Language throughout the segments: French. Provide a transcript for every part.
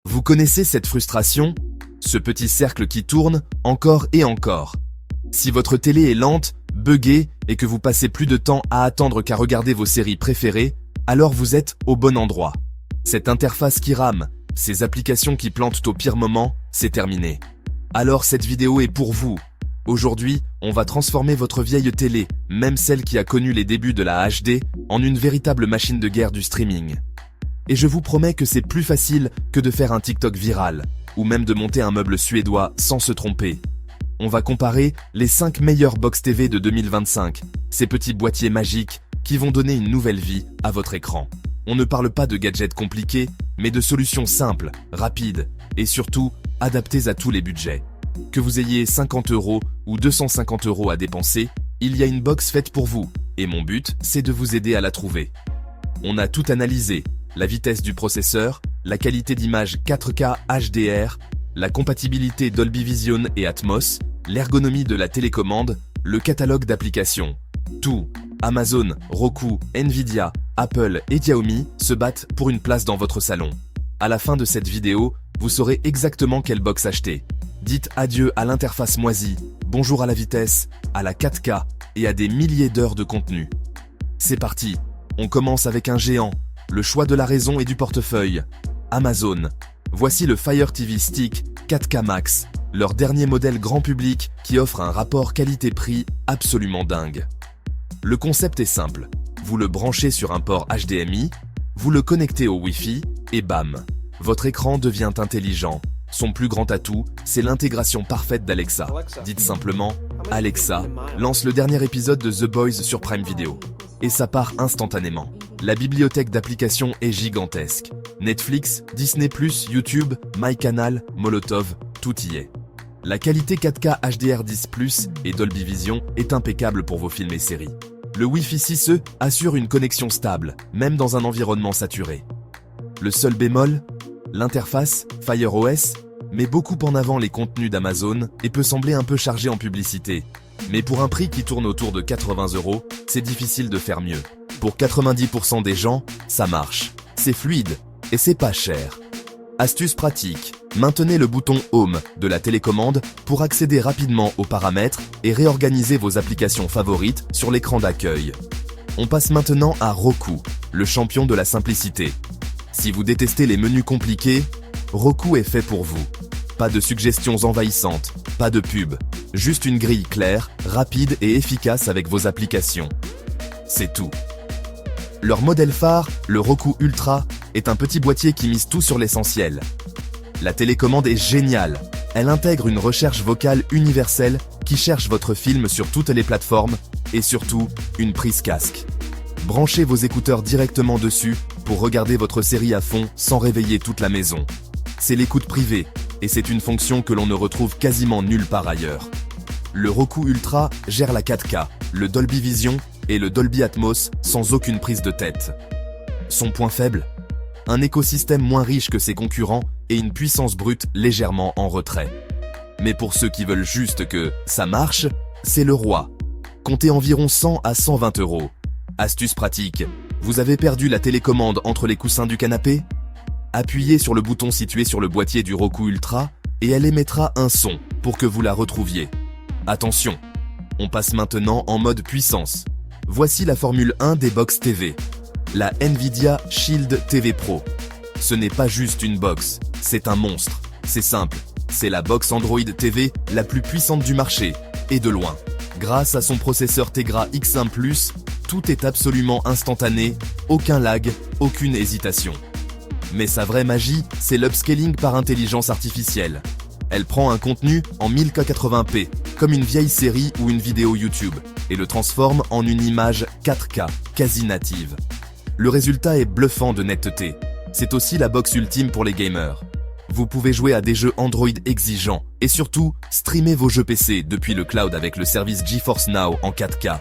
Vous connaissez cette frustration? Ce petit cercle qui tourne encore et encore. Si votre télé est lente, buggée et que vous passez plus de temps à attendre qu'à regarder vos séries préférées, alors vous êtes au bon endroit. Cette interface qui rame, ces applications qui plantent au pire moment, c'est terminé. Alors cette vidéo est pour vous. Aujourd'hui, on va transformer votre vieille télé, même celle qui a connu les débuts de la HD, en une véritable machine de guerre du streaming. Et je vous promets que c'est plus facile que de faire un TikTok viral, ou même de monter un meuble suédois sans se tromper. On va comparer les 5 meilleures box TV de 2025, ces petits boîtiers magiques qui vont donner une nouvelle vie à votre écran. On ne parle pas de gadgets compliqués, mais de solutions simples, rapides, et surtout adaptées à tous les budgets. Que vous ayez 50 € ou 250 € à dépenser, il y a une box faite pour vous, et mon but, c'est de vous aider à la trouver. On a tout analysé, la vitesse du processeur, la qualité d'image 4K HDR, la compatibilité Dolby Vision et Atmos, l'ergonomie de la télécommande, le catalogue d'applications. Tout, Amazon, Roku, Nvidia, Apple et Xiaomi se battent pour une place dans votre salon. À la fin de cette vidéo, vous saurez exactement quelle box acheter. Dites adieu à l'interface moisie, bonjour à la vitesse, à la 4K et à des milliers d'heures de contenu. C'est parti, on commence avec un géant, le choix de la raison et du portefeuille. Amazon. Voici le Fire TV Stick 4K Max, leur dernier modèle grand public qui offre un rapport qualité-prix absolument dingue. Le concept est simple, vous le branchez sur un port HDMI, vous le connectez au Wi-Fi et bam, votre écran devient intelligent. Son plus grand atout, c'est l'intégration parfaite d'Alexa. Dites simplement « Alexa, lance le dernier épisode de The Boys sur Prime Video ». Et ça part instantanément. La bibliothèque d'applications est gigantesque. Netflix, Disney+, YouTube, MyCanal, Molotov, tout y est. La qualité 4K HDR10+, et Dolby Vision est impeccable pour vos films et séries. Le Wi-Fi 6E assure une connexion stable, même dans un environnement saturé. Le seul bémol, l'interface, Fire OS, met beaucoup en avant les contenus d'Amazon et peut sembler un peu chargé en publicité. Mais pour un prix qui tourne autour de 80 €, c'est difficile de faire mieux. Pour 90% des gens, ça marche. C'est fluide et c'est pas cher. Astuce pratique, maintenez le bouton Home de la télécommande pour accéder rapidement aux paramètres et réorganiser vos applications favorites sur l'écran d'accueil. On passe maintenant à Roku, le champion de la simplicité. Si vous détestez les menus compliqués, Roku est fait pour vous. Pas de suggestions envahissantes, pas de pub, juste une grille claire, rapide et efficace avec vos applications. C'est tout. Leur modèle phare, le Roku Ultra, est un petit boîtier qui mise tout sur l'essentiel. La télécommande est géniale. Elle intègre une recherche vocale universelle qui cherche votre film sur toutes les plateformes et surtout une prise casque. Branchez vos écouteurs directement dessus pour regarder votre série à fond sans réveiller toute la maison. C'est l'écoute privée et c'est une fonction que l'on ne retrouve quasiment nulle part ailleurs. Le Roku Ultra gère la 4K, le Dolby Vision et le Dolby Atmos sans aucune prise de tête. Son point faible? Un écosystème moins riche que ses concurrents et une puissance brute légèrement en retrait. Mais pour ceux qui veulent juste que ça marche, c'est le roi. Comptez environ 100 à 120 €. Astuce pratique, vous avez perdu la télécommande entre les coussins du canapé? Appuyez sur le bouton situé sur le boîtier du Roku Ultra et elle émettra un son pour que vous la retrouviez. Attention, on passe maintenant en mode puissance. Voici la Formule 1 des box TV. La Nvidia Shield TV Pro. Ce n'est pas juste une box, c'est un monstre. C'est simple, c'est la box Android TV la plus puissante du marché, et de loin. Grâce à son processeur Tegra X1+, tout est absolument instantané, aucun lag, aucune hésitation. Mais sa vraie magie, c'est l'upscaling par intelligence artificielle. Elle prend un contenu en 1080p, comme une vieille série ou une vidéo YouTube, et le transforme en une image 4K, quasi native. Le résultat est bluffant de netteté. C'est aussi la box ultime pour les gamers. Vous pouvez jouer à des jeux Android exigeants et surtout streamer vos jeux PC depuis le cloud avec le service GeForce Now en 4K.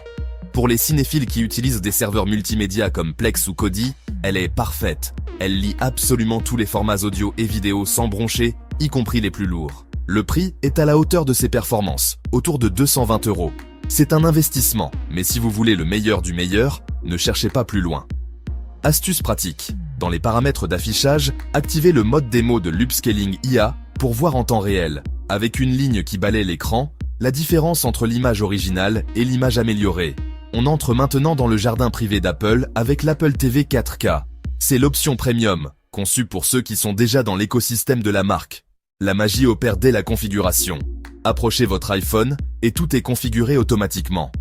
Pour les cinéphiles qui utilisent des serveurs multimédia comme Plex ou Kodi, elle est parfaite. Elle lit absolument tous les formats audio et vidéo sans broncher, y compris les plus lourds. Le prix est à la hauteur de ses performances, autour de 220 €. C'est un investissement, mais si vous voulez le meilleur du meilleur, ne cherchez pas plus loin. Astuce pratique. Dans les paramètres d'affichage, activez le mode démo de l'Upscaling IA pour voir en temps réel, avec une ligne qui balaie l'écran, la différence entre l'image originale et l'image améliorée. On entre maintenant dans le jardin privé d'Apple avec l'Apple TV 4K. C'est l'option Premium, conçue pour ceux qui sont déjà dans l'écosystème de la marque. La magie opère dès la configuration. Approchez votre iPhone et tout est configuré automatiquement.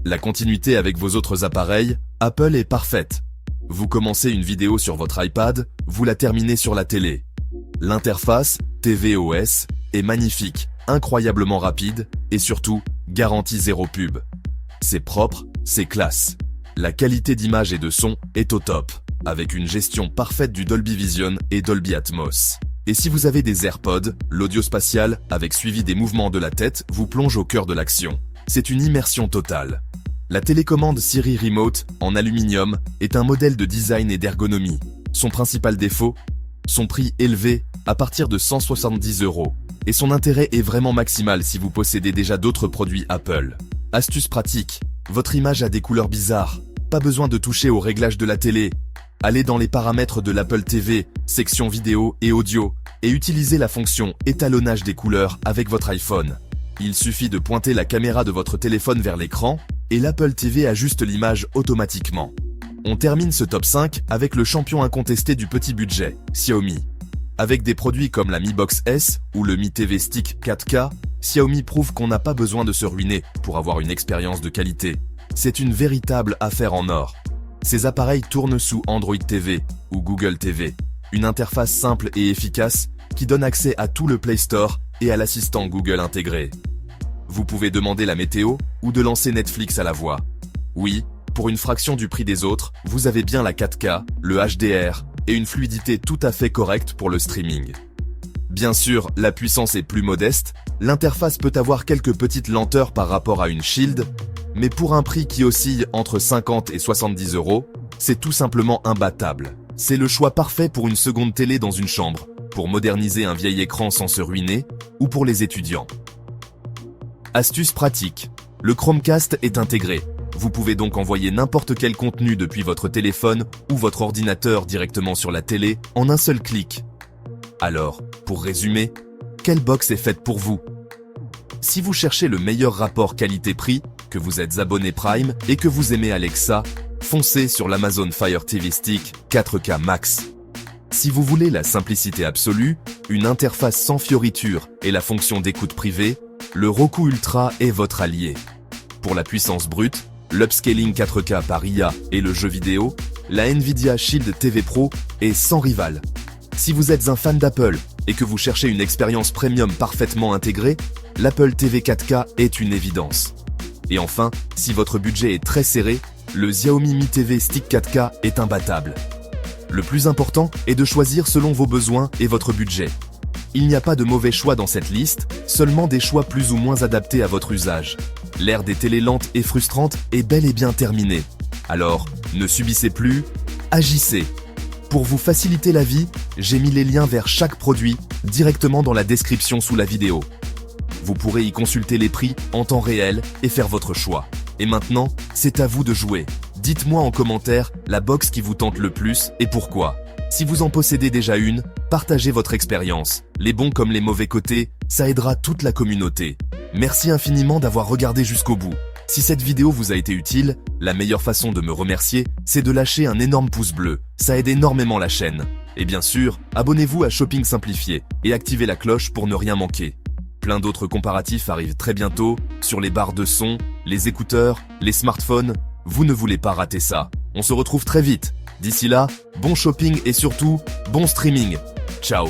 La continuité avec vos autres appareils, Apple est parfaite. Vous commencez une vidéo sur votre iPad, vous la terminez sur la télé. L'interface tvOS est magnifique, incroyablement rapide et surtout, garantie zéro pub. C'est propre, c'est classe. La qualité d'image et de son est au top, avec une gestion parfaite du Dolby Vision et Dolby Atmos. Et si vous avez des AirPods, l'audio spatial, avec suivi des mouvements de la tête, vous plonge au cœur de l'action. C'est une immersion totale. La télécommande Siri Remote, en aluminium, est un modèle de design et d'ergonomie. Son principal défaut, son prix élevé, à partir de 170 €. Et son intérêt est vraiment maximal si vous possédez déjà d'autres produits Apple. Astuce pratique, votre image a des couleurs bizarres. Pas besoin de toucher au réglage de la télé. Allez dans les paramètres de l'Apple TV, section vidéo et audio, et utilisez la fonction étalonnage des couleurs avec votre iPhone. Il suffit de pointer la caméra de votre téléphone vers l'écran, et l'Apple TV ajuste l'image automatiquement. On termine ce top 5 avec le champion incontesté du petit budget, Xiaomi. Avec des produits comme la Mi Box S ou le Mi TV Stick 4K, Xiaomi prouve qu'on n'a pas besoin de se ruiner pour avoir une expérience de qualité. C'est une véritable affaire en or. Ces appareils tournent sous Android TV ou Google TV, une interface simple et efficace qui donne accès à tout le Play Store et à l'assistant Google intégré. Vous pouvez demander la météo ou de lancer Netflix à la voix. Oui, pour une fraction du prix des autres, vous avez bien la 4K, le HDR et une fluidité tout à fait correcte pour le streaming. Bien sûr, la puissance est plus modeste, l'interface peut avoir quelques petites lenteurs par rapport à une Shield, mais pour un prix qui oscille entre 50 et 70 €, c'est tout simplement imbattable. C'est le choix parfait pour une seconde télé dans une chambre, pour moderniser un vieil écran sans se ruiner, ou pour les étudiants. Astuce pratique. Le Chromecast est intégré. Vous pouvez donc envoyer n'importe quel contenu depuis votre téléphone ou votre ordinateur directement sur la télé en un seul clic. Alors, pour résumer, quelle box est faite pour vous? Si vous cherchez le meilleur rapport qualité-prix, que vous êtes abonné Prime et que vous aimez Alexa, foncez sur l'Amazon Fire TV Stick 4K Max. Si vous voulez la simplicité absolue, une interface sans fioritures et la fonction d'écoute privée, le Roku Ultra est votre allié. Pour la puissance brute, l'Upscaling 4K par IA et le jeu vidéo, la Nvidia Shield TV Pro est sans rival. Si vous êtes un fan d'Apple et que vous cherchez une expérience premium parfaitement intégrée, l'Apple TV 4K est une évidence. Et enfin, si votre budget est très serré, le Xiaomi Mi TV Stick 4K est imbattable. Le plus important est de choisir selon vos besoins et votre budget. Il n'y a pas de mauvais choix dans cette liste, seulement des choix plus ou moins adaptés à votre usage. L'ère des télés lentes et frustrantes est bel et bien terminée. Alors, ne subissez plus, agissez. Pour vous faciliter la vie, j'ai mis les liens vers chaque produit directement dans la description sous la vidéo. Vous pourrez y consulter les prix en temps réel et faire votre choix. Et maintenant, c'est à vous de jouer. Dites-moi en commentaire la box qui vous tente le plus et pourquoi. Si vous en possédez déjà une, partagez votre expérience. Les bons comme les mauvais côtés, ça aidera toute la communauté. Merci infiniment d'avoir regardé jusqu'au bout. Si cette vidéo vous a été utile, la meilleure façon de me remercier, c'est de lâcher un énorme pouce bleu. Ça aide énormément la chaîne. Et bien sûr, abonnez-vous à Shopping Simplifié et activez la cloche pour ne rien manquer. Plein d'autres comparatifs arrivent très bientôt, sur les barres de son, les écouteurs, les smartphones. Vous ne voulez pas rater ça. On se retrouve très vite. D'ici là, bon shopping et surtout, bon streaming. Ciao.